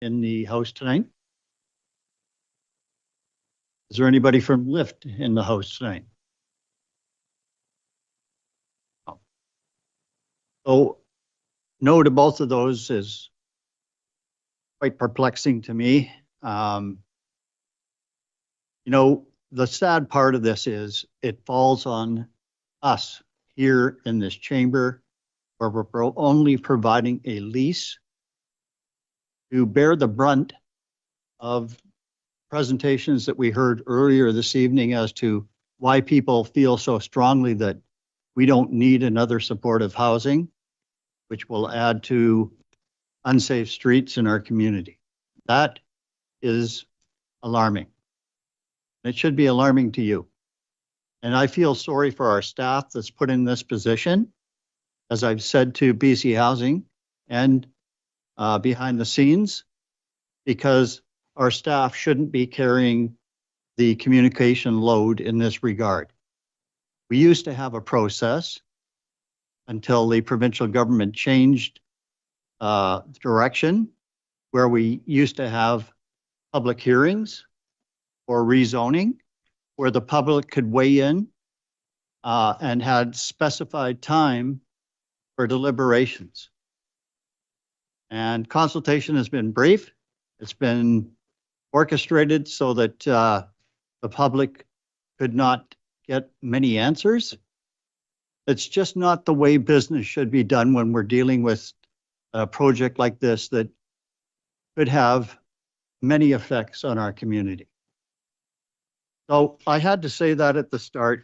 in the house tonight? Is there anybody from Lyft in the house tonight? So no to both of those is quite perplexing to me. The sad part of this is it falls on us here in this chamber where we're only providing a lease to bear the brunt of presentations that we heard earlier this evening as to why people feel so strongly that we don't need another supportive housing, which will add to unsafe streets in our community. That is alarming. It should be alarming to you. And I feel sorry for our staff that's put in this position, as I've said to BC Housing and behind the scenes, because our staff shouldn't be carrying the communication load in this regard. We used to have a process until the provincial government changed direction, where we used to have public hearings or rezoning, where the public could weigh in and had specified time for deliberations. And consultation has been brief. It's been orchestrated so that the public could not get many answers. It's just not the way business should be done when we're dealing with a project like this that could have many effects on our community. So I had to say that at the start.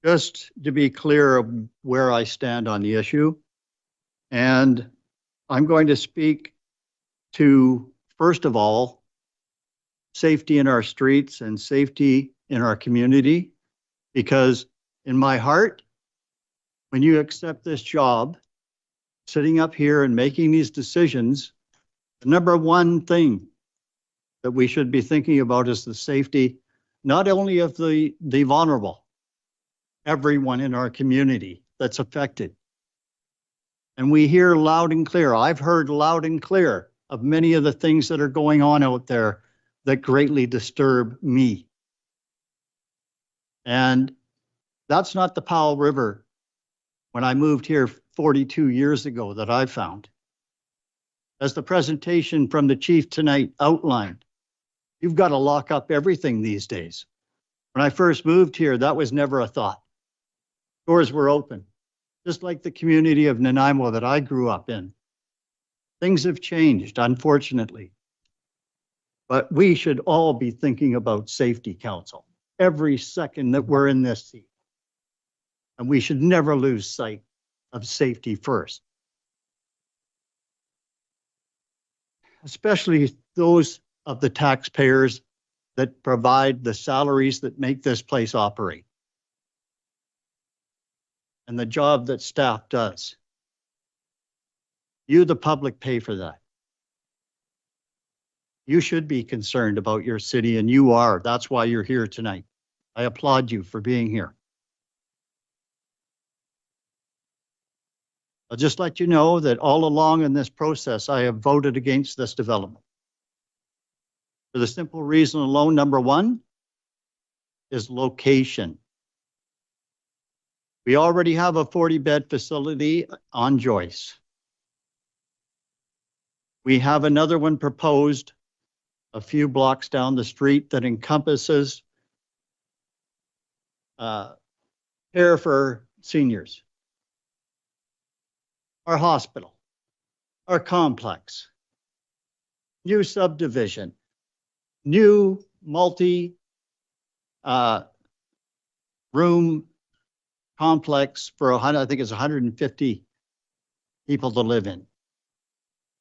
Just to be clear of where I stand on the issue. And I'm going to speak to, first of all, safety in our streets and safety in our community, because in my heart, when you accept this job, sitting up here and making these decisions, the number one thing that we should be thinking about is the safety, not only of the vulnerable, everyone in our community that's affected. And we hear loud and clear, I've heard loud and clear of many of the things that are going on out there that greatly disturb me. And that's not the Powell River when I moved here 42 years ago that I found. As the presentation from the chief tonight outlined, you've got to lock up everything these days. When I first moved here, that was never a thought. Doors were open, just like the community of Nanaimo that I grew up in. Things have changed, unfortunately. But we should all be thinking about safety, council, every second that we're in this seat. And we should never lose sight of safety first. Especially those of the taxpayers that provide the salaries that make this place operate. And the job that staff does. You, the public, pay for that. You should be concerned about your city, and you are. That's why you're here tonight. I applaud you for being here. I'll just let you know that all along in this process, I have voted against this development. For the simple reason alone, number one is location. We already have a 40-bed facility on Joyce. We have another one proposed a few blocks down the street that encompasses care for seniors. Our hospital, our complex, new subdivision, new multi-room complex for I think it's 150 people to live in.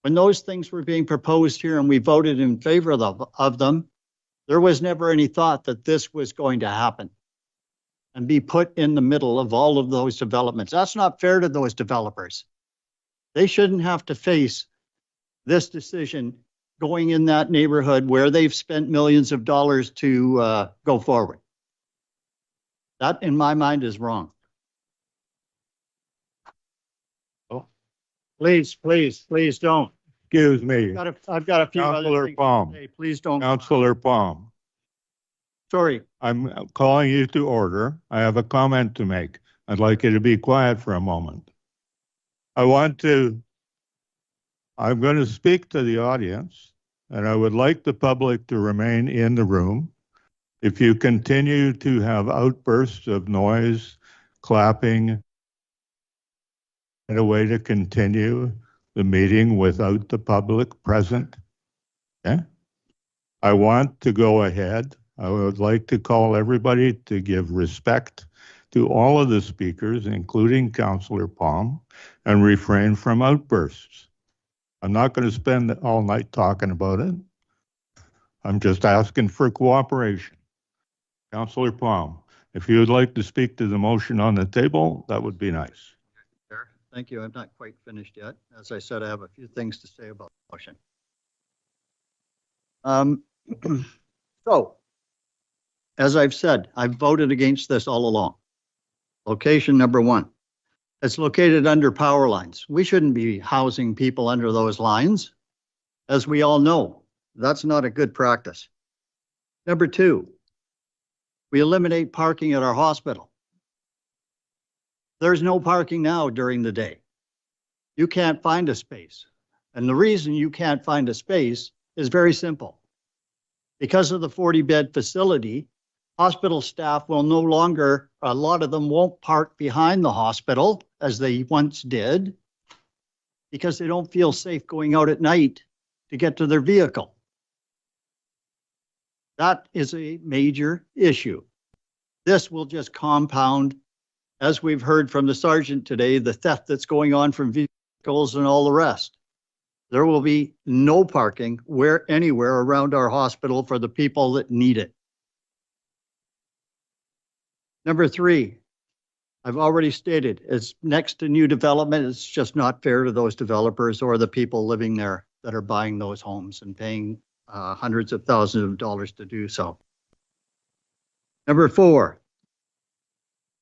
When those things were being proposed here and we voted in favor of them, there was never any thought that this was going to happen and be put in the middle of all of those developments. That's not fair to those developers. They shouldn't have to face this decision going in that neighborhood where they've spent millions of dollars to go forward. That, in my mind, is wrong. Please don't. Excuse me, I've got a few other Councillor things to Palm. say. Please don't. Councillor Palm. Sorry. I'm calling you to order. I have a comment to make. I'd like you to be quiet for a moment. I'm going to speak to the audience, and I would like the public to remain in the room. If you continue to have outbursts of noise, clapping, and a way to continue the meeting without the public present, okay? I want to go ahead. I would like to call everybody to give respect to all of the speakers, including Councillor Palm, and refrain from outbursts. I'm not going to spend all night talking about it. I'm just asking for cooperation. Councillor Palm, if you would like to speak to the motion on the table, that would be nice. Thank you. I'm not quite finished yet. As I said, I have a few things to say about the motion. So, as I've said, I've voted against this all along. Location number one, it's located under power lines. We shouldn't be housing people under those lines. As we all know, that's not a good practice. Number two, we eliminate parking at our hospital. There's no parking now during the day. You can't find a space. And the reason you can't find a space is very simple. Because of the 40-bed facility, hospital staff will no longer, a lot of them won't park behind the hospital as they once did, because they don't feel safe going out at night to get to their vehicle. That is a major issue. This will just compound, as we've heard from the sergeant today, the theft that's going on from vehicles and all the rest. There will be no parking anywhere around our hospital for the people that need it. Number three, I've already stated, it's next to new development. It's just not fair to those developers or the people living there that are buying those homes and paying hundreds of thousands of dollars to do so. Number four,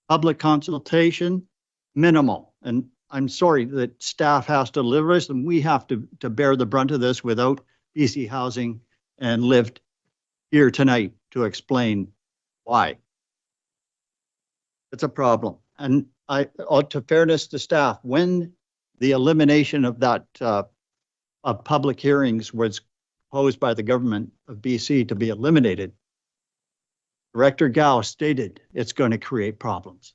public consultation, minimal. And I'm sorry that staff has to deliver this, and we have to bear the brunt of this without BC Housing and lived here tonight to explain why. It's a problem. And to fairness to staff, when the elimination of that of public hearings was proposed by the government of BC to be eliminated, Director Gao stated it's going to create problems.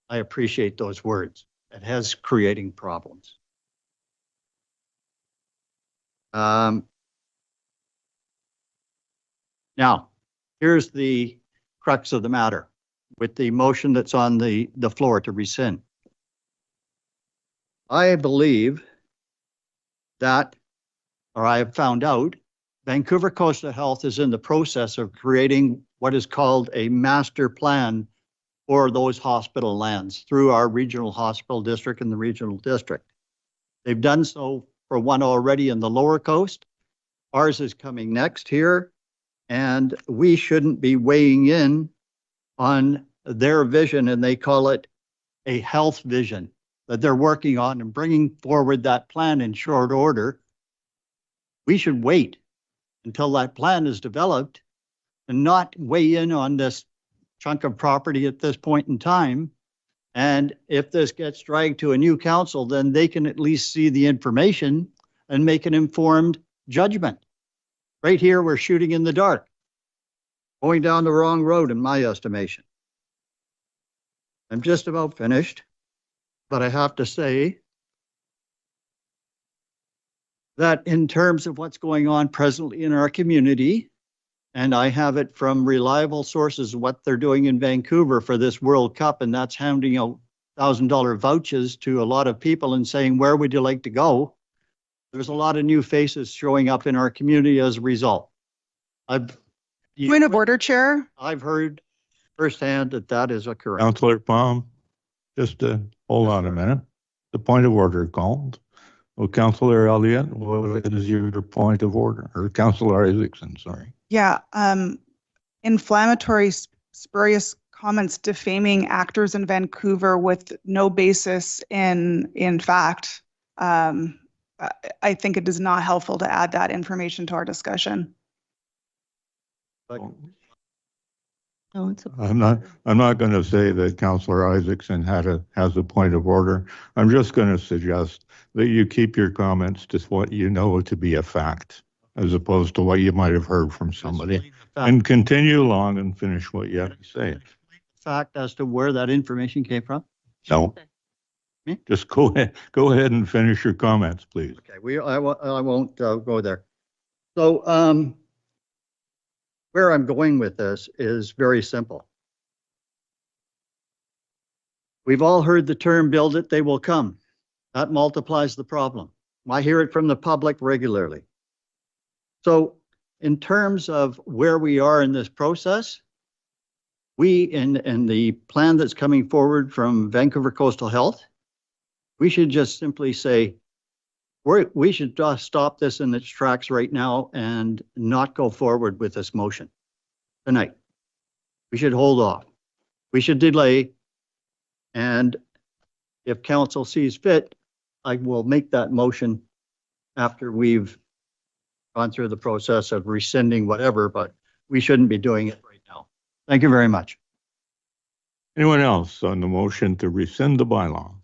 I appreciate those words. It has creating problems. Now, here's the crux of the matter with the motion that's on the floor to rescind. I believe that, or I have found out, Vancouver Coastal Health is in the process of creating what is called a master plan for those hospital lands through our regional hospital district and the regional district. They've done so for one already in the lower coast. Ours is coming next here, and we shouldn't be weighing in on their vision, and they call it a health vision that they're working on and bringing forward that plan in short order. We should wait until that plan is developed and not weigh in on this chunk of property at this point in time. And if this gets dragged to a new council, then they can at least see the information and make an informed judgment. Right here, we're shooting in the dark, going down the wrong road in my estimation. I'm just about finished, but I have to say that in terms of what's going on presently in our community, and I have it from reliable sources, what they're doing in Vancouver for this World Cup, and that's handing out $1,000 vouchers to a lot of people and saying, where would you like to go? There's a lot of new faces showing up in our community as a result. Point of order, Chair. I've heard firsthand that is occurring. Councillor Palm, just hold on a minute. The point of order called. Well, Councillor Elliott, what is your point of order? Or Councillor Isaacson, sorry. Yeah, inflammatory, spurious comments defaming actors in Vancouver with no basis in fact I think it is not helpful to add that information to our discussion. No, it's a I'm not going to say that Councillor Isaacson has a point of order. I'm just going to suggest that you keep your comments to what you know to be a fact, as opposed to what you might have heard from somebody, and continue along and finish what you have to say. Fact as to where that information came from? No, Me? just go ahead and finish your comments, please. Okay, I won't go there. So, where I'm going with this is very simple. We've all heard the term "build it, they will come." That multiplies the problem. I hear it from the public regularly. So, in terms of where we are in this process, we in the plan that's coming forward from Vancouver Coastal Health, we should just simply say, we should just stop this in its tracks right now and not go forward with this motion tonight. We should hold off. We should delay. And if council sees fit, I will make that motion after we've gone through the process of rescinding whatever, but we shouldn't be doing it right now. Thank you very much. Anyone else on the motion to rescind the bylaw?